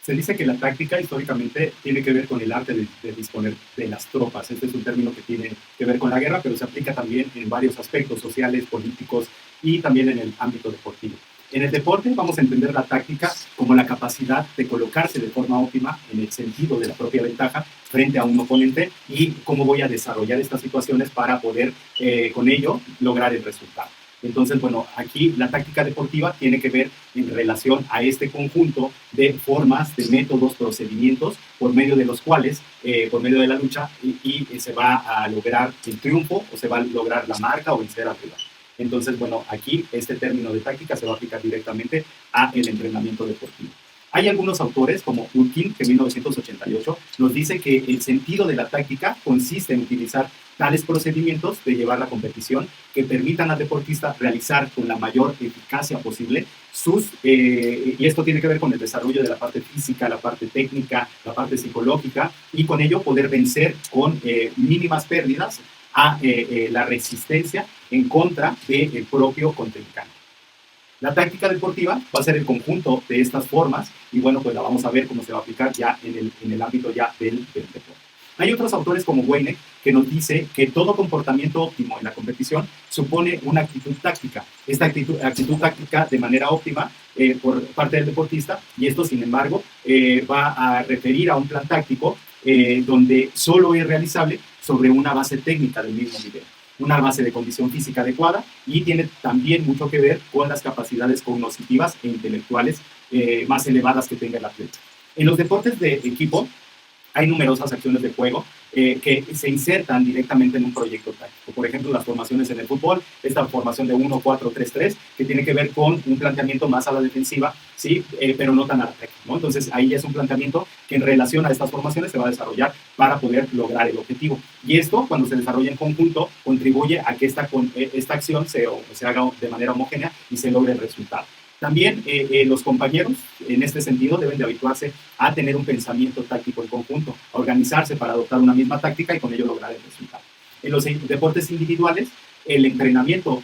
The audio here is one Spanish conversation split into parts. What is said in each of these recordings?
Se dice que la táctica históricamente tiene que ver con el arte de disponer de las tropas. Este es un término que tiene que ver con la guerra, pero se aplica también en varios aspectos sociales, políticos y también en el ámbito deportivo. En el deporte vamos a entender la táctica como la capacidad de colocarse de forma óptima en el sentido de la propia ventaja frente a un oponente y cómo voy a desarrollar estas situaciones para poder con ello lograr el resultado. Entonces, bueno, aquí la táctica deportiva tiene que ver en relación a este conjunto de formas, de métodos, procedimientos, por medio de los cuales, por medio de la lucha, se va a lograr el triunfo o se va a lograr la marca o vencer al rival. Entonces, bueno, aquí este término de táctica se va a aplicar directamente a el entrenamiento deportivo. Hay algunos autores, como Ulkin, que en 1988 nos dice que el sentido de la táctica consiste en utilizar tales procedimientos de llevar la competición que permitan al deportista realizar con la mayor eficacia posible y esto tiene que ver con el desarrollo de la parte física, la parte técnica, la parte psicológica, y con ello poder vencer con mínimas pérdidas a la resistencia en contra del propio contrincante. La táctica deportiva va a ser el conjunto de estas formas y bueno, pues la vamos a ver cómo se va a aplicar ya en el ámbito ya del deporte. Hay otros autores como Weineck que nos dice que todo comportamiento óptimo en la competición supone una actitud táctica. Esta actitud táctica de manera óptima por parte del deportista, y esto sin embargo va a referir a un plan táctico donde solo es realizable sobre una base técnica del mismo nivel, una base de condición física adecuada, y tiene también mucho que ver con las capacidades cognitivas e intelectuales más elevadas que tenga el atleta. En los deportes de equipo hay numerosas acciones de juego que se insertan directamente en un proyecto táctico. Por ejemplo, las formaciones en el fútbol, esta formación de 1-4-3-3, que tiene que ver con un planteamiento más a la defensiva, ¿sí? Pero no tan al ataque, ¿no? Entonces, ahí ya es un planteamiento que en relación a estas formaciones se va a desarrollar para poder lograr el objetivo. Y esto, cuando se desarrolla en conjunto, contribuye a que esta acción se haga de manera homogénea y se logre el resultado. También los compañeros, en este sentido, deben de habituarse a tener un pensamiento táctico en conjunto, a organizarse para adoptar una misma táctica y con ello lograr el resultado. En los deportes individuales, el entrenamiento,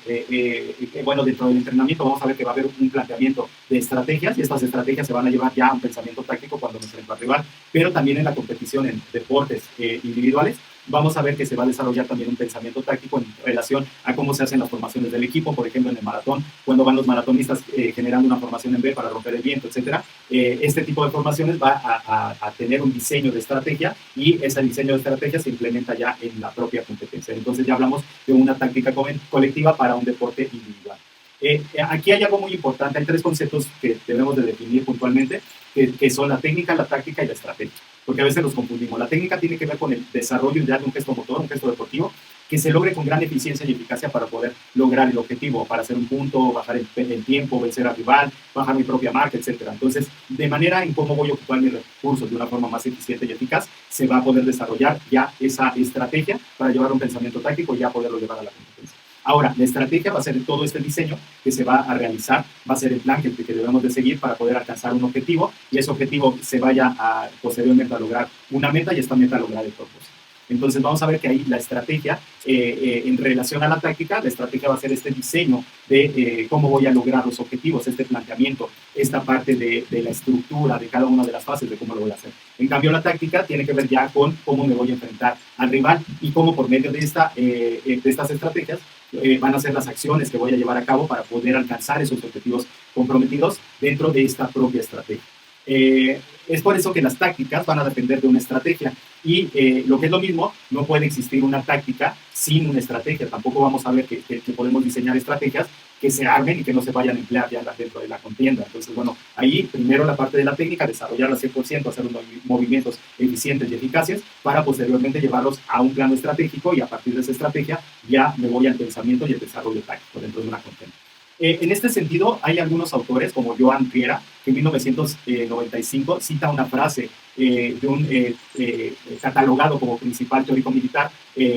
bueno, dentro del entrenamiento vamos a ver que va a haber un planteamiento de estrategias, y estas estrategias se van a llevar ya a un pensamiento táctico cuando nos enfrenta al rival, pero también en la competición en deportes individuales, vamos a ver que se va a desarrollar también un pensamiento táctico en relación a cómo se hacen las formaciones del equipo. Por ejemplo, en el maratón, cuando van los maratonistas generando una formación en B para romper el viento, etcétera. Este tipo de formaciones va a tener un diseño de estrategia, y ese diseño de estrategia se implementa ya en la propia competencia. Entonces ya hablamos de una táctica colectiva para un deporte individual. Aquí hay algo muy importante, hay tres conceptos que debemos de definir puntualmente, que son la técnica, la táctica y la estrategia, porque a veces los confundimos. La técnica tiene que ver con el desarrollo de un gesto motor, un gesto deportivo, que se logre con gran eficiencia y eficacia para poder lograr el objetivo, para hacer un punto, bajar el tiempo, vencer al rival, bajar mi propia marca, etc. Entonces, de manera en cómo voy a ocupar mis recursos de una forma más eficiente y eficaz, se va a poder desarrollar ya esa estrategia para llevar un pensamiento táctico y ya poderlo llevar a la competencia. Ahora, la estrategia va a ser todo este diseño que se va a realizar, va a ser el plan que debemos de seguir para poder alcanzar un objetivo, y ese objetivo se vaya posteriormente a lograr una meta, y esta meta a lograr el propósito. Entonces vamos a ver que ahí la estrategia, en relación a la táctica, la estrategia va a ser este diseño de cómo voy a lograr los objetivos, este planteamiento, esta parte de la estructura de cada una de las fases de cómo lo voy a hacer. En cambio, la táctica tiene que ver ya con cómo me voy a enfrentar al rival y cómo por medio de estas estrategias van a ser las acciones que voy a llevar a cabo para poder alcanzar esos objetivos comprometidos dentro de esta propia estrategia. Es por eso que las tácticas van a depender de una estrategia, y lo que es lo mismo, no puede existir una táctica sin una estrategia. Tampoco vamos a ver que podemos diseñar estrategias que se armen y que no se vayan a emplear ya dentro de la contienda. Entonces, bueno, ahí primero la parte de la técnica, desarrollarla al 100%, hacer unos movimientos eficientes y eficaces para posteriormente llevarlos a un plano estratégico, y a partir de esa estrategia ya me voy al pensamiento y el desarrollo táctico dentro de una contienda. En este sentido, hay algunos autores, como Joan Riera, que en 1995 cita una frase de un catalogado como principal teórico militar,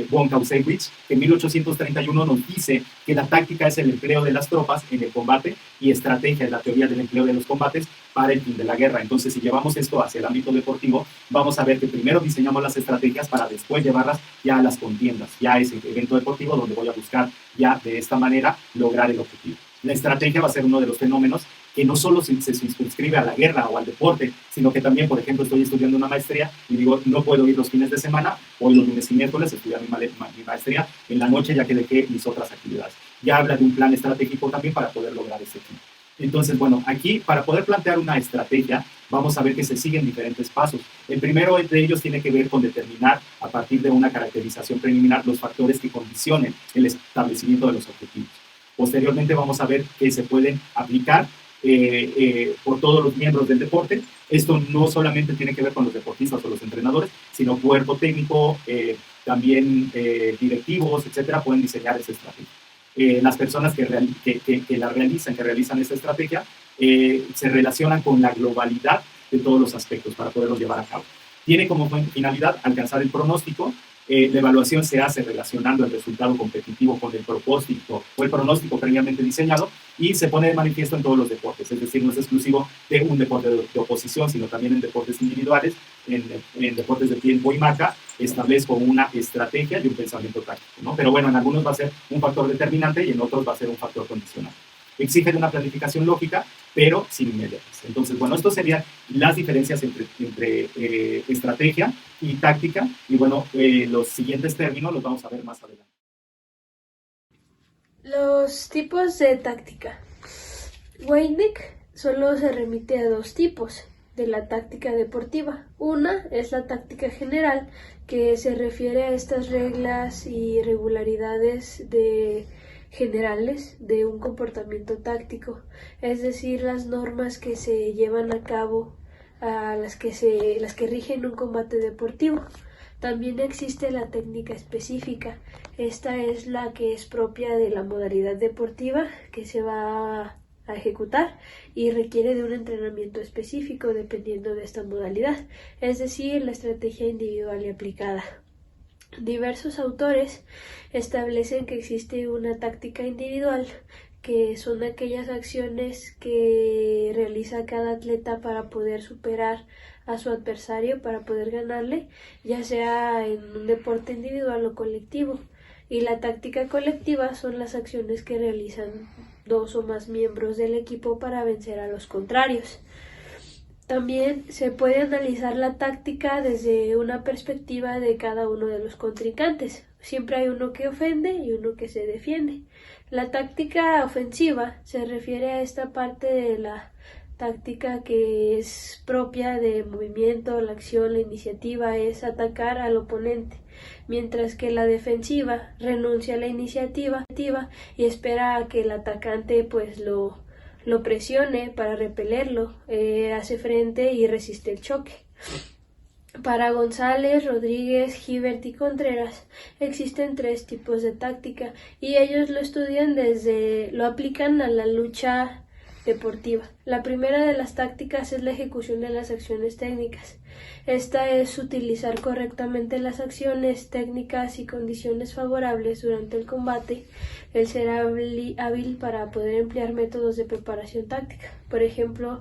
von Clausewitz, que en 1831 nos dice que la táctica es el empleo de las tropas en el combate, y estrategia es la teoría del empleo de los combates para el fin de la guerra. Entonces, si llevamos esto hacia el ámbito deportivo, vamos a ver que primero diseñamos las estrategias para después llevarlas ya a las contiendas, ya a ese evento deportivo donde voy a buscar ya de esta manera lograr el objetivo. La estrategia va a ser uno de los fenómenos que no solo se circunscribe a la guerra o al deporte, sino que también, por ejemplo, estoy estudiando una maestría y digo, no puedo ir los fines de semana, hoy los lunes y miércoles estudiar mi maestría, en la noche ya que dejé mis otras actividades. Ya habla de un plan estratégico también para poder lograr ese fin. Entonces, bueno, aquí para poder plantear una estrategia, vamos a ver que se siguen diferentes pasos. El primero de ellos tiene que ver con determinar, a partir de una caracterización preliminar, los factores que condicionen el establecimiento de los objetivos. Posteriormente vamos a ver que se pueden aplicar por todos los miembros del deporte. Esto no solamente tiene que ver con los deportistas o los entrenadores, sino cuerpo técnico, también directivos, etcétera, pueden diseñar esa estrategia. Las personas que la realizan, que realizan esta estrategia, se relacionan con la globalidad de todos los aspectos para poderlos llevar a cabo. Tiene como finalidad alcanzar el pronóstico. La evaluación se hace relacionando el resultado competitivo con el propósito o el pronóstico previamente diseñado y se pone de manifiesto en todos los deportes, es decir, no es exclusivo de un deporte de oposición, sino también en deportes individuales, en deportes de tiempo y marca, establezco una estrategia y un pensamiento táctico, ¿no? Pero bueno, en algunos va a ser un factor determinante y en otros va a ser un factor condicional. Exigen una planificación lógica, pero sin inmediatas. Entonces, bueno, esto serían las diferencias entre estrategia y táctica. Y bueno, los siguientes términos los vamos a ver más adelante. Los tipos de táctica. Weidnick solo se remite a dos tipos de la táctica deportiva. Una es la táctica general, que se refiere a estas reglas y regularidades generales de un comportamiento táctico, es decir, las normas que se llevan a cabo, las que rigen un combate deportivo. También existe la técnica específica. Esta es la que es propia de la modalidad deportiva que se va a ejecutar y requiere de un entrenamiento específico dependiendo de esta modalidad, es decir, la estrategia individual y aplicada. Diversos autores establecen que existe una táctica individual, que son aquellas acciones que realiza cada atleta para poder superar a su adversario, para poder ganarle, ya sea en un deporte individual o colectivo. Y la táctica colectiva son las acciones que realizan dos o más miembros del equipo para vencer a los contrarios. También se puede analizar la táctica desde una perspectiva de cada uno de los contrincantes. Siempre hay uno que ofende y uno que se defiende. La táctica ofensiva se refiere a esta parte de la táctica que es propia de movimiento, la acción, la iniciativa, es atacar al oponente, mientras que la defensiva renuncia a la iniciativa y espera a que el atacante pues lo presione para repelerlo, hace frente y resiste el choque. Para González, Rodríguez, Gibert y Contreras existen tres tipos de táctica y ellos lo aplican a la lucha deportiva. La primera de las tácticas es la ejecución de las acciones técnicas. Esta es utilizar correctamente las acciones técnicas y condiciones favorables durante el combate, el ser hábil para poder emplear métodos de preparación táctica. Por ejemplo,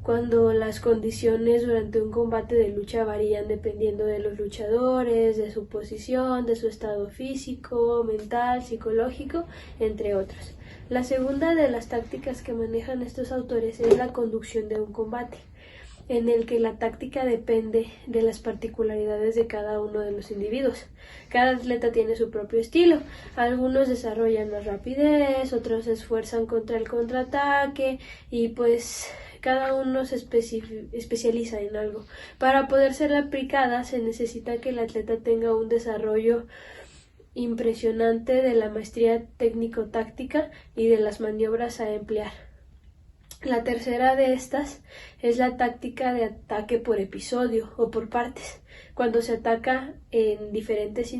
cuando las condiciones durante un combate de lucha varían dependiendo de los luchadores, de su posición, de su estado físico, mental, psicológico, entre otros. La segunda de las tácticas que manejan estos autores es la conducción de un combate, en el que la táctica depende de las particularidades de cada uno de los individuos. Cada atleta tiene su propio estilo. Algunos desarrollan más rapidez, otros se esfuerzan contra el contraataque y pues cada uno se especializa en algo. Para poder ser aplicada se necesita que el atleta tenga un desarrollo impresionante de la maestría técnico-táctica y de las maniobras a emplear. La tercera de estas es la táctica de ataque por episodio o por partes, cuando se ataca en diferentes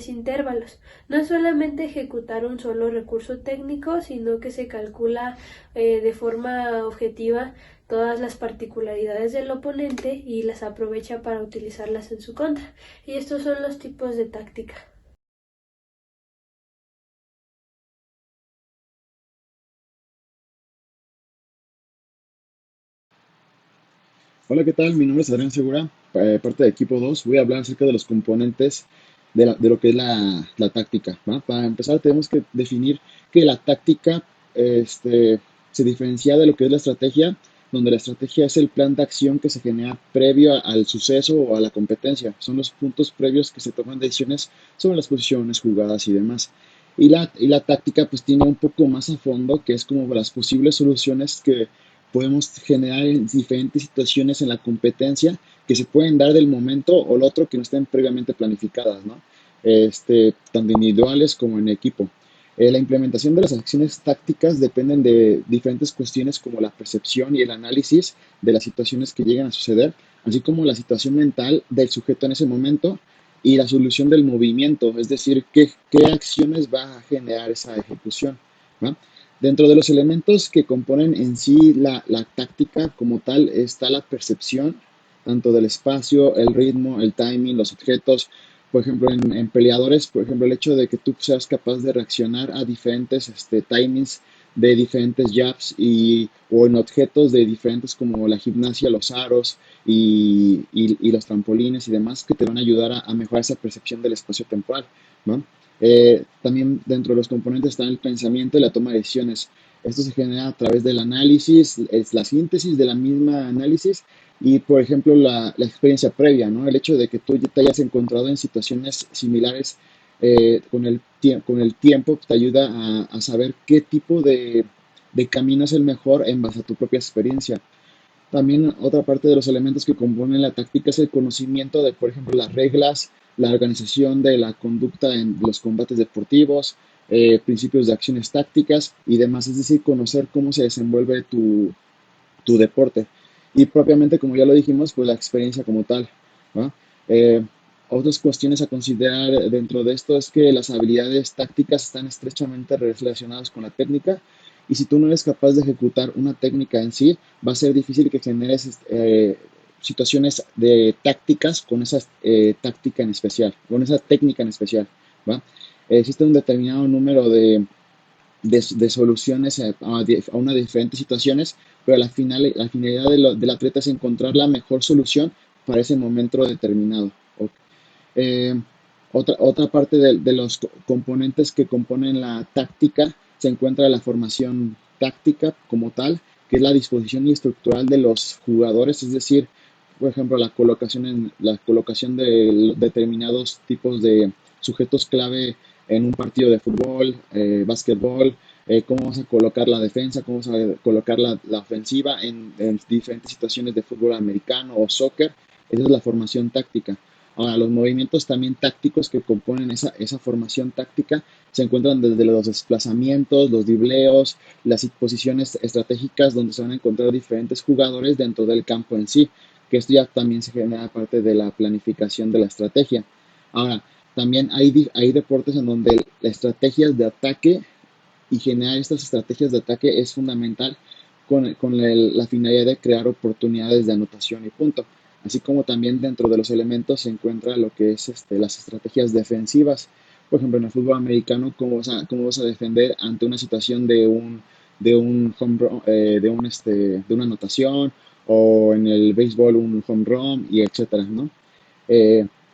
intervalos. No es solamente ejecutar un solo recurso técnico, sino que se calcula de forma objetiva todas las particularidades del oponente y las aprovecha para utilizarlas en su contra. Y estos son los tipos de táctica. Hola, ¿qué tal? Mi nombre es Adrián Segura, parte de Equipo 2. Voy a hablar acerca de los componentes de lo que es la táctica, ¿va? Para empezar tenemos que definir que la táctica se diferencia de lo que es la estrategia, donde la estrategia es el plan de acción que se genera previo al suceso o a la competencia. Son los puntos previos que se toman decisiones sobre las posiciones, jugadas y demás. Y la táctica pues tiene un poco más a fondo, que es como las posibles soluciones que podemos generar en diferentes situaciones en la competencia que se pueden dar del momento o el otro que no estén previamente planificadas, ¿no? Tanto individuales como en equipo. La implementación de las acciones tácticas dependen de diferentes cuestiones como la percepción y el análisis de las situaciones que llegan a suceder, así como la situación mental del sujeto en ese momento y la solución del movimiento, es decir, qué acciones va a generar esa ejecución, ¿no? Dentro de los elementos que componen en sí la táctica como tal está la percepción, tanto del espacio, el ritmo, el timing, los objetos. Por ejemplo, en peleadores, por ejemplo, el hecho de que tú seas capaz de reaccionar a diferentes timings de diferentes jabs o en objetos de diferentes como la gimnasia, los aros y los trampolines y demás que te van a ayudar a mejorar esa percepción del espacio temporal, ¿no? También dentro de los componentes está el pensamiento y la toma de decisiones. Esto se genera a través del análisis, es la síntesis de la misma análisis y, por ejemplo, la experiencia previa, ¿no? El hecho de que tú ya te hayas encontrado en situaciones similares con el tiempo te ayuda a saber qué tipo de camino es el mejor en base a tu propia experiencia. También otra parte de los elementos que componen la táctica es el conocimiento de, por ejemplo, las reglas, la organización de la conducta en los combates deportivos, principios de acciones tácticas y demás, es decir, conocer cómo se desenvuelve tu deporte. Y propiamente, como ya lo dijimos, pues la experiencia como tal, ¿no? Eh, Otras cuestiones a considerar dentro de esto es que las habilidades tácticas están estrechamente relacionadas con la técnica y si tú no eres capaz de ejecutar una técnica en sí, va a ser difícil que generes situaciones de tácticas con esa táctica en especial, con esa técnica en especial, ¿va? Existe un determinado número de soluciones a unas diferentes situaciones, pero la finalidad del atleta es encontrar la mejor solución para ese momento determinado. Eh, otra parte de los componentes que componen la táctica se encuentra la formación táctica como tal, que es la disposición estructural de los jugadores, es decir, por ejemplo, la colocación de determinados tipos de sujetos clave en un partido de fútbol, básquetbol, cómo vamos a colocar la defensa, cómo vamos a colocar la ofensiva en diferentes situaciones de fútbol americano o soccer. Esa es la formación táctica. Ahora, los movimientos también tácticos que componen esa formación táctica se encuentran desde los desplazamientos, los dribleos, las posiciones estratégicas donde se van a encontrar diferentes jugadores dentro del campo en sí, que esto ya también se genera parte de la planificación de la estrategia. Ahora, también hay deportes en donde las estrategias de ataque y generar estas estrategias de ataque es fundamental con la finalidad de crear oportunidades de anotación y punto. Así como también dentro de los elementos se encuentra lo que es las estrategias defensivas. Por ejemplo, en el fútbol americano, cómo vas a defender ante una situación de un home run, de una anotación, o en el béisbol un home run, y etcétera, ¿no?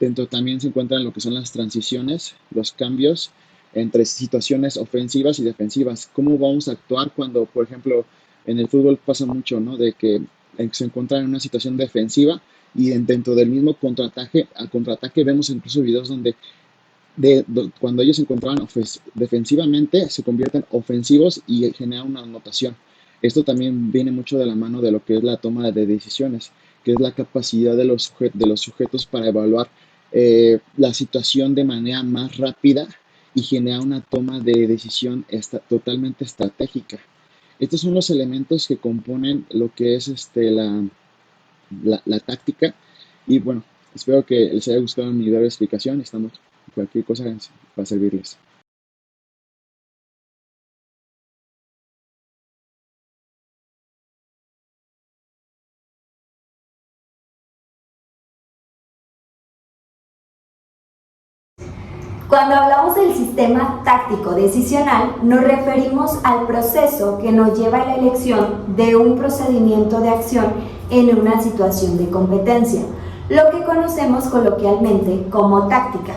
Dentro también se encuentran lo que son las transiciones, los cambios entre situaciones ofensivas y defensivas. ¿Cómo vamos a actuar cuando, por ejemplo, en el fútbol pasa mucho, ¿no? De que se encuentran en una situación defensiva y dentro del mismo contraataque vemos incluso videos donde cuando ellos se encontraban defensivamente se convierten ofensivos y generan una anotación. Esto también viene mucho de la mano de lo que es la toma de decisiones, que es la capacidad de los sujetos para evaluar la situación de manera más rápida y generar una toma de decisión totalmente estratégica. Estos son los elementos que componen lo que es la táctica. Y bueno, espero que les haya gustado mi breve explicación. Estamos cualquier cosa para servirles. Cuando hablamos del sistema táctico decisional, nos referimos al proceso que nos lleva a la elección de un procedimiento de acción en una situación de competencia, lo que conocemos coloquialmente como táctica.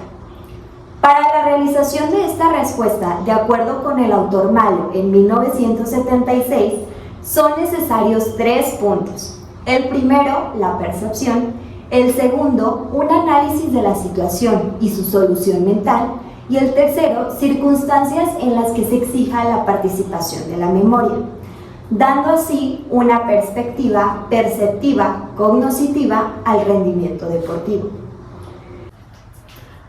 Para la realización de esta respuesta, de acuerdo con el autor Malo en 1976, son necesarios 3 puntos. El primero, la percepción. El segundo, un análisis de la situación y su solución mental. Y el tercero, circunstancias en las que se exija la participación de la memoria, dando así una perspectiva perceptiva, cognoscitiva al rendimiento deportivo.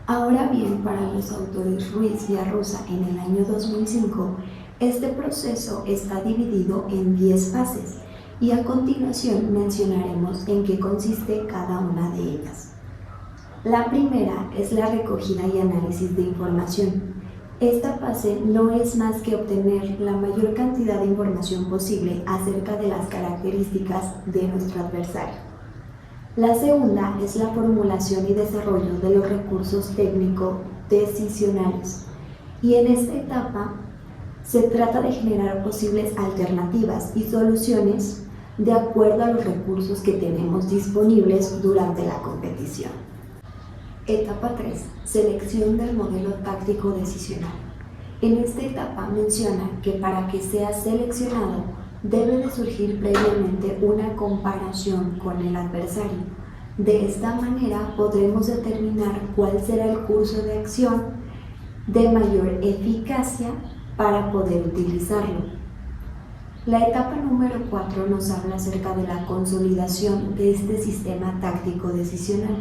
Ahora bien, para los autores Ruiz y Arroza en el año 2005, este proceso está dividido en 10 fases y a continuación mencionaremos en qué consiste cada una de ellas. La primera es la recogida y análisis de información. Esta fase no es más que obtener la mayor cantidad de información posible acerca de las características de nuestro adversario. La segunda es la formulación y desarrollo de los recursos técnico-decisionales. Y en esta etapa se trata de generar posibles alternativas y soluciones de acuerdo a los recursos que tenemos disponibles durante la competición. Etapa 3. Selección del modelo táctico decisional. En esta etapa menciona que para que sea seleccionado debe de surgir previamente una comparación con el adversario. De esta manera podremos determinar cuál será el curso de acción de mayor eficacia para poder utilizarlo. La etapa número 4 nos habla acerca de la consolidación de este sistema táctico decisional.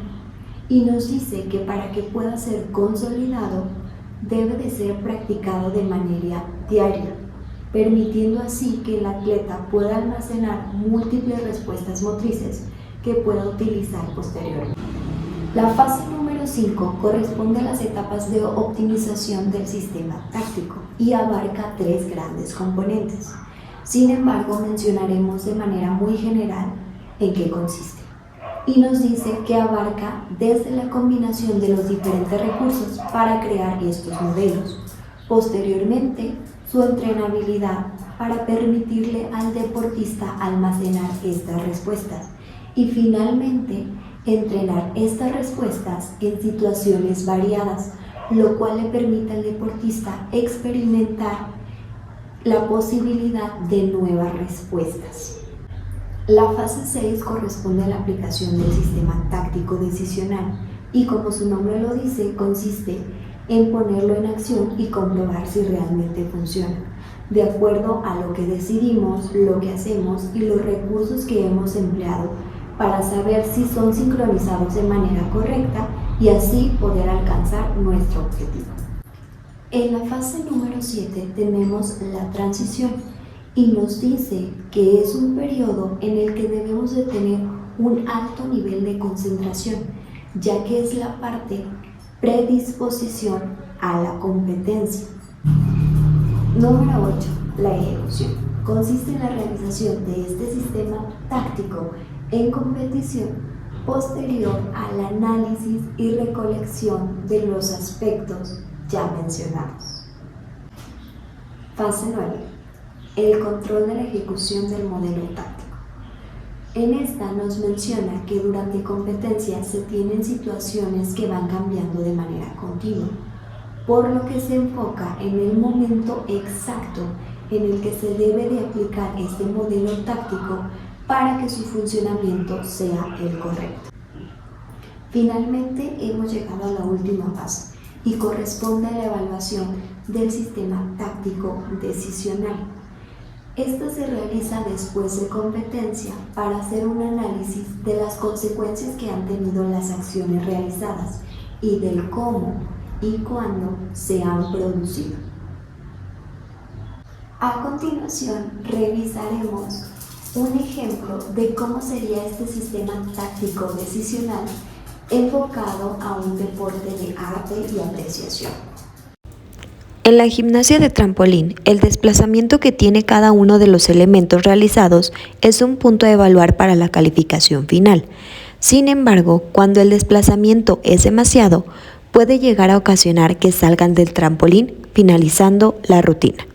Y nos dice que para que pueda ser consolidado debe de ser practicado de manera diaria, permitiendo así que el atleta pueda almacenar múltiples respuestas motrices que pueda utilizar posteriormente. La fase número 5 corresponde a las etapas de optimización del sistema táctico y abarca 3 grandes componentes. Sin embargo, mencionaremos de manera muy general en qué consiste. Y nos dice que abarca desde la combinación de los diferentes recursos para crear estos modelos. Posteriormente, su entrenabilidad para permitirle al deportista almacenar estas respuestas. Y finalmente, entrenar estas respuestas en situaciones variadas, lo cual le permite al deportista experimentar la posibilidad de nuevas respuestas. La fase 6 corresponde a la aplicación del sistema táctico decisional y, como su nombre lo dice, consiste en ponerlo en acción y comprobar si realmente funciona, de acuerdo a lo que decidimos, lo que hacemos y los recursos que hemos empleado para saber si son sincronizados de manera correcta y así poder alcanzar nuestro objetivo. En la fase número 7 tenemos la transición. Y nos dice que es un periodo en el que debemos de tener un alto nivel de concentración, ya que es la parte predisposición a la competencia. Número 8. La ejecución. Consiste en la realización de este sistema táctico en competición posterior al análisis y recolección de los aspectos ya mencionados. Fase 9. El control de la ejecución del modelo táctico. En esta nos menciona que durante competencia se tienen situaciones que van cambiando de manera continua, por lo que se enfoca en el momento exacto en el que se debe de aplicar este modelo táctico para que su funcionamiento sea el correcto. Finalmente hemos llegado a la última fase y corresponde a la evaluación del sistema táctico decisional. Esta se realiza después de competencia para hacer un análisis de las consecuencias que han tenido las acciones realizadas y del cómo y cuándo se han producido. A continuación, revisaremos un ejemplo de cómo sería este sistema táctico decisional enfocado a un deporte de arte y apreciación. En la gimnasia de trampolín, el desplazamiento que tiene cada uno de los elementos realizados es un punto a evaluar para la calificación final. Sin embargo, cuando el desplazamiento es demasiado, puede llegar a ocasionar que salgan del trampolín, finalizando la rutina.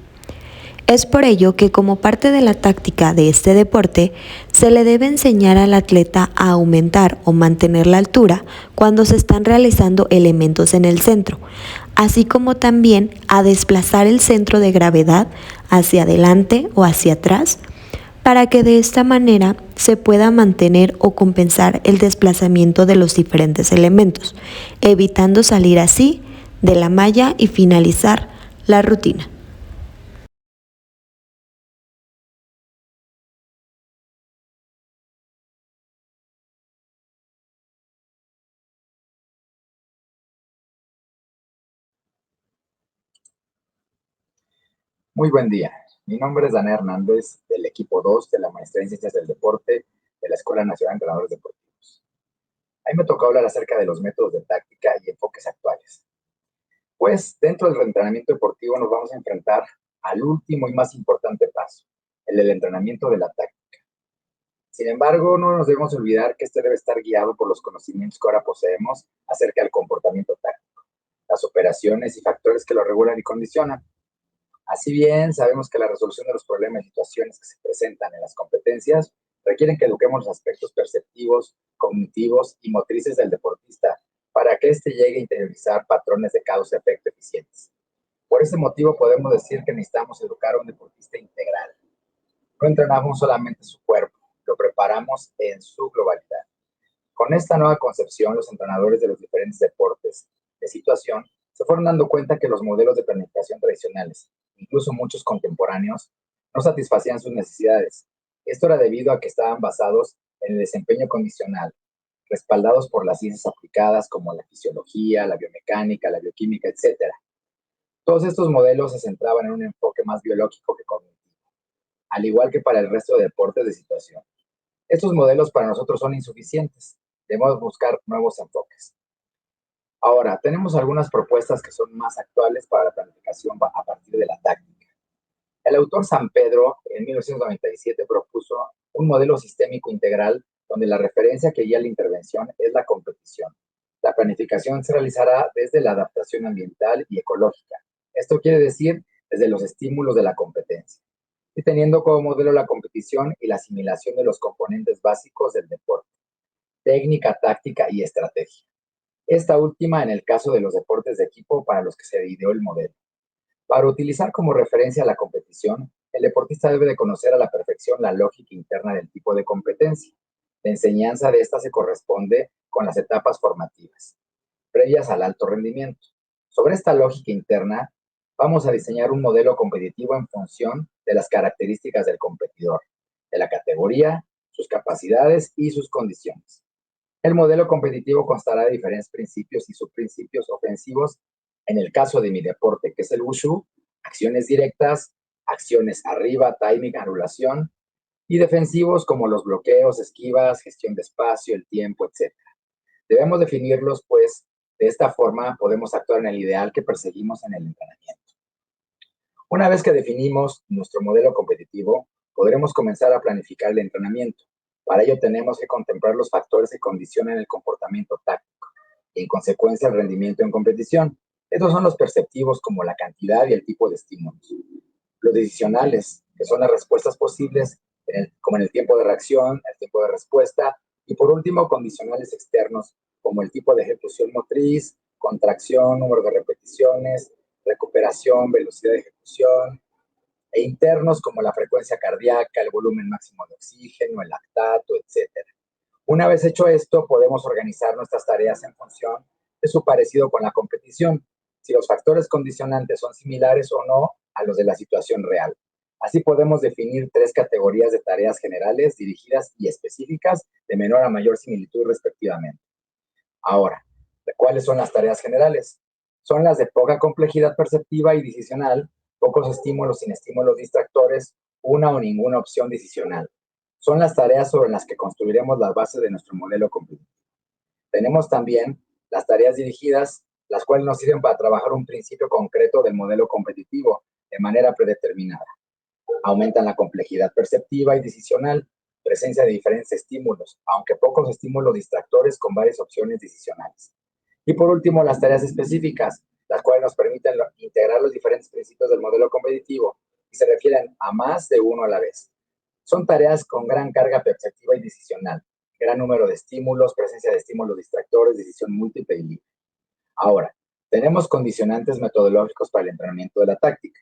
Es por ello que, como parte de la táctica de este deporte, se le debe enseñar al atleta a aumentar o mantener la altura cuando se están realizando elementos en el centro, así como también a desplazar el centro de gravedad hacia adelante o hacia atrás, para que de esta manera se pueda mantener o compensar el desplazamiento de los diferentes elementos, evitando salir así de la malla y finalizar la rutina. Muy buen día. Mi nombre es Daniel Hernández, del equipo 2 de la Maestría en Ciencias del Deporte de la Escuela Nacional de Entrenadores Deportivos. A mí me tocó hablar acerca de los métodos de táctica y enfoques actuales. Pues dentro del entrenamiento deportivo nos vamos a enfrentar al último y más importante paso, el del entrenamiento de la táctica. Sin embargo, no nos debemos olvidar que este debe estar guiado por los conocimientos que ahora poseemos acerca del comportamiento táctico, las operaciones y factores que lo regulan y condicionan. Así bien, sabemos que la resolución de los problemas y situaciones que se presentan en las competencias requieren que eduquemos los aspectos perceptivos, cognitivos y motrices del deportista para que éste llegue a interiorizar patrones de causa-efecto eficientes. Por ese motivo podemos decir que necesitamos educar a un deportista integral. No entrenamos solamente su cuerpo, lo preparamos en su globalidad. Con esta nueva concepción, los entrenadores de los diferentes deportes de situación se fueron dando cuenta que los modelos de planificación tradicionales, incluso muchos contemporáneos, no satisfacían sus necesidades. Esto era debido a que estaban basados en el desempeño condicional, respaldados por las ciencias aplicadas como la fisiología, la biomecánica, la bioquímica, etc. Todos estos modelos se centraban en un enfoque más biológico que cognitivo, al igual que para el resto de deportes de situación. Estos modelos para nosotros son insuficientes. Debemos buscar nuevos enfoques. Ahora, tenemos algunas propuestas que son más actuales para la planificación a partir de la táctica. El autor San Pedro, en 1997, propuso un modelo sistémico integral donde la referencia que guía la intervención es la competición. La planificación se realizará desde la adaptación ambiental y ecológica. Esto quiere decir desde los estímulos de la competencia, y teniendo como modelo la competición y la asimilación de los componentes básicos del deporte: técnica, táctica y estrategia. Esta última en el caso de los deportes de equipo para los que se ideó el modelo. Para utilizar como referencia la competición, el deportista debe de conocer a la perfección la lógica interna del tipo de competencia. La enseñanza de esta se corresponde con las etapas formativas, previas al alto rendimiento. Sobre esta lógica interna, vamos a diseñar un modelo competitivo en función de las características del competidor, de la categoría, sus capacidades y sus condiciones. El modelo competitivo constará de diferentes principios y subprincipios ofensivos. En el caso de mi deporte, que es el Wushu, acciones directas, acciones arriba, timing, anulación, y defensivos como los bloqueos, esquivas, gestión de espacio, el tiempo, etc. Debemos definirlos, pues de esta forma podemos actuar en el ideal que perseguimos en el entrenamiento. Una vez que definimos nuestro modelo competitivo, podremos comenzar a planificar el entrenamiento. Para ello tenemos que contemplar los factores que condicionan el comportamiento táctico y en consecuencia el rendimiento en competición. Estos son los perceptivos, como la cantidad y el tipo de estímulos. Los decisionales, que son las respuestas posibles, como en el tiempo de reacción, el tiempo de respuesta. Y por último, condicionales externos, como el tipo de ejecución motriz, contracción, número de repeticiones, recuperación, velocidad de ejecución, e internos como la frecuencia cardíaca, el volumen máximo de oxígeno, el lactato, etc. Una vez hecho esto, podemos organizar nuestras tareas en función de su parecido con la competición, si los factores condicionantes son similares o no a los de la situación real. Así podemos definir 3 categorías de tareas generales, dirigidas y específicas, de menor a mayor similitud respectivamente. Ahora, ¿cuáles son las tareas generales? Son las de poca complejidad perceptiva y decisional, pocos estímulos sin estímulos distractores, una o ninguna opción decisional. Son las tareas sobre las que construiremos las bases de nuestro modelo competitivo. Tenemos también las tareas dirigidas, las cuales nos sirven para trabajar un principio concreto del modelo competitivo de manera predeterminada. Aumentan la complejidad perceptiva y decisional, presencia de diferentes estímulos, aunque pocos estímulos distractores con varias opciones decisionales. Y por último, las tareas específicas, las cuales nos permiten integrar los diferentes principios del modelo competitivo y se refieren a más de uno a la vez. Son tareas con gran carga perceptiva y decisional, gran número de estímulos, presencia de estímulos distractores, decisión múltiple y libre. Ahora, Tenemos condicionantes metodológicos para el entrenamiento de la táctica.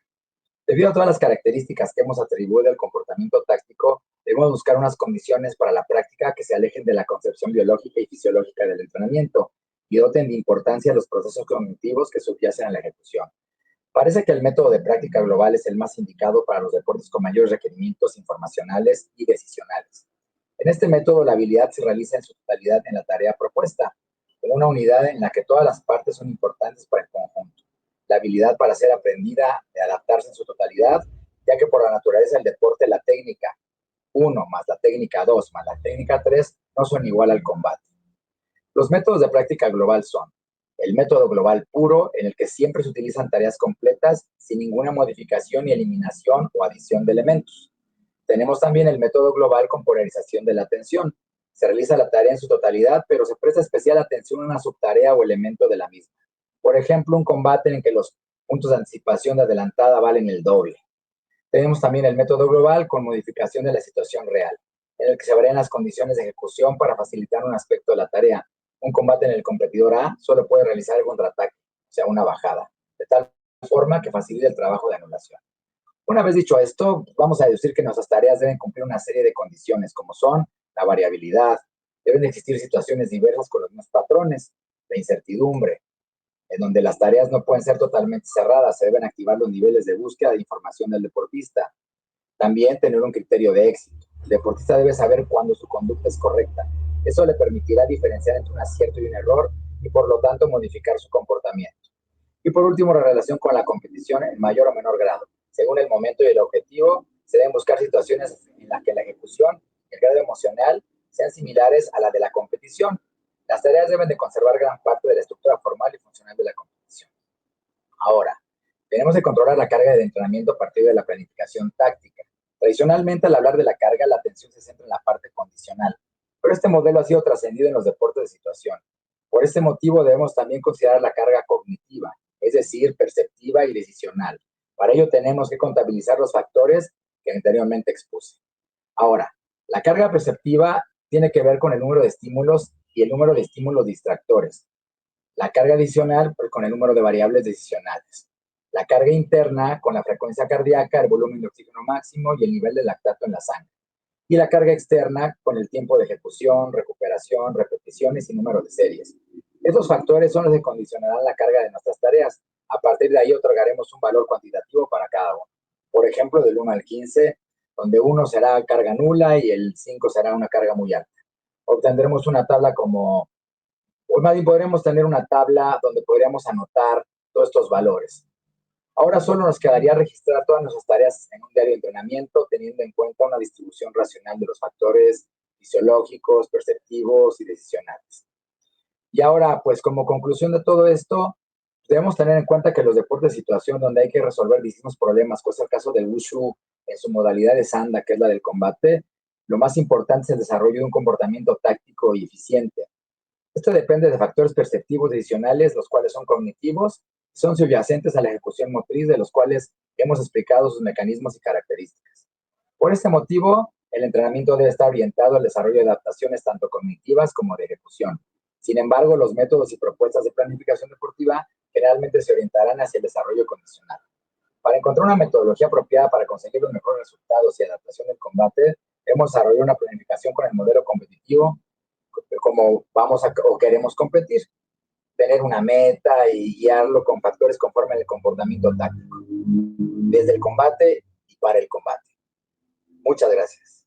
Debido a todas las características que hemos atribuido al comportamiento táctico, debemos buscar unas condiciones para la práctica que se alejen de la concepción biológica y fisiológica del entrenamiento y doten de importancia a los procesos cognitivos que subyacen a la ejecución. Parece que el método de práctica global es el más indicado para los deportes con mayores requerimientos informacionales y decisionales. En este método, la habilidad se realiza en su totalidad en la tarea propuesta, como una unidad en la que todas las partes son importantes para el conjunto. La habilidad para ser aprendida de adaptarse en su totalidad, ya que por la naturaleza del deporte la técnica 1 más la técnica 2 más la técnica 3 no son igual al combate. Los métodos de práctica global son el método global puro, en el que siempre se utilizan tareas completas sin ninguna modificación ni eliminación o adición de elementos. Tenemos también el método global con polarización de la atención. Se realiza la tarea en su totalidad, pero se presta especial atención a una subtarea o elemento de la misma. Por ejemplo, un combate en que los puntos de anticipación de adelantada valen el doble. Tenemos también el método global con modificación de la situación real, en el que se varían las condiciones de ejecución para facilitar un aspecto de la tarea. Un combate en el competidor A solo puede realizar el contraataque, o sea, una bajada, de tal forma que facilite el trabajo de anulación. Una vez dicho esto, vamos a deducir que nuestras tareas deben cumplir una serie de condiciones, como son la variabilidad, deben existir situaciones diversas con los mismos patrones, la incertidumbre, en donde las tareas no pueden ser totalmente cerradas, se deben activar los niveles de búsqueda de información del deportista. También tener un criterio de éxito. El deportista debe saber cuándo su conducta es correcta. Eso le permitirá diferenciar entre un acierto y un error y por lo tanto modificar su comportamiento. Y por último, la relación con la competición en mayor o menor grado. Según el momento y el objetivo, se deben buscar situaciones en las que la ejecución y el grado emocional sean similares a la de la competición. Las tareas deben de conservar gran parte de la estructura formal y funcional de la competición. Ahora, tenemos que controlar la carga de entrenamiento a partir de la planificación táctica. Tradicionalmente, al hablar de la carga, la atención se centra en la parte condicional, pero este modelo ha sido trascendido en los deportes de situación. Por este motivo, debemos también considerar la carga cognitiva, es decir, perceptiva y decisional. Para ello, tenemos que contabilizar los factores que anteriormente expuse. Ahora, la carga perceptiva tiene que ver con el número de estímulos y el número de estímulos distractores. La carga adicional con el número de variables decisionales. La carga interna con la frecuencia cardíaca, el volumen de oxígeno máximo y el nivel de lactato en la sangre. Y la carga externa con el tiempo de ejecución, recuperación, repeticiones y número de series. Estos factores son los que condicionarán la carga de nuestras tareas. A partir de ahí otorgaremos un valor cuantitativo para cada uno. Por ejemplo, del 1 al 15, donde 1 será carga nula y el 5 será una carga muy alta. Obtendremos una tabla como, o más bien podremos tener una tabla donde podríamos anotar todos estos valores. Ahora solo nos quedaría registrar todas nuestras tareas en un diario de entrenamiento, teniendo en cuenta una distribución racional de los factores fisiológicos, perceptivos y decisionales. Y ahora, pues como conclusión de todo esto, debemos tener en cuenta que los deportes de situación donde hay que resolver distintos problemas, como es el caso del Wushu en su modalidad de Sanda, que es la del combate, lo más importante es el desarrollo de un comportamiento táctico y eficiente. Esto depende de factores perceptivos decisionales, los cuales son cognitivos, son subyacentes a la ejecución motriz, de los cuales hemos explicado sus mecanismos y características. Por este motivo, el entrenamiento debe estar orientado al desarrollo de adaptaciones tanto cognitivas como de ejecución. Sin embargo, los métodos y propuestas de planificación deportiva generalmente se orientarán hacia el desarrollo condicional. Para encontrar una metodología apropiada para conseguir los mejores resultados y adaptación del combate, hemos desarrollado una planificación con el modelo competitivo, como vamos a o queremos competir, tener una meta y guiarlo con factores conforme al comportamiento táctico, desde el combate y para el combate. Muchas gracias.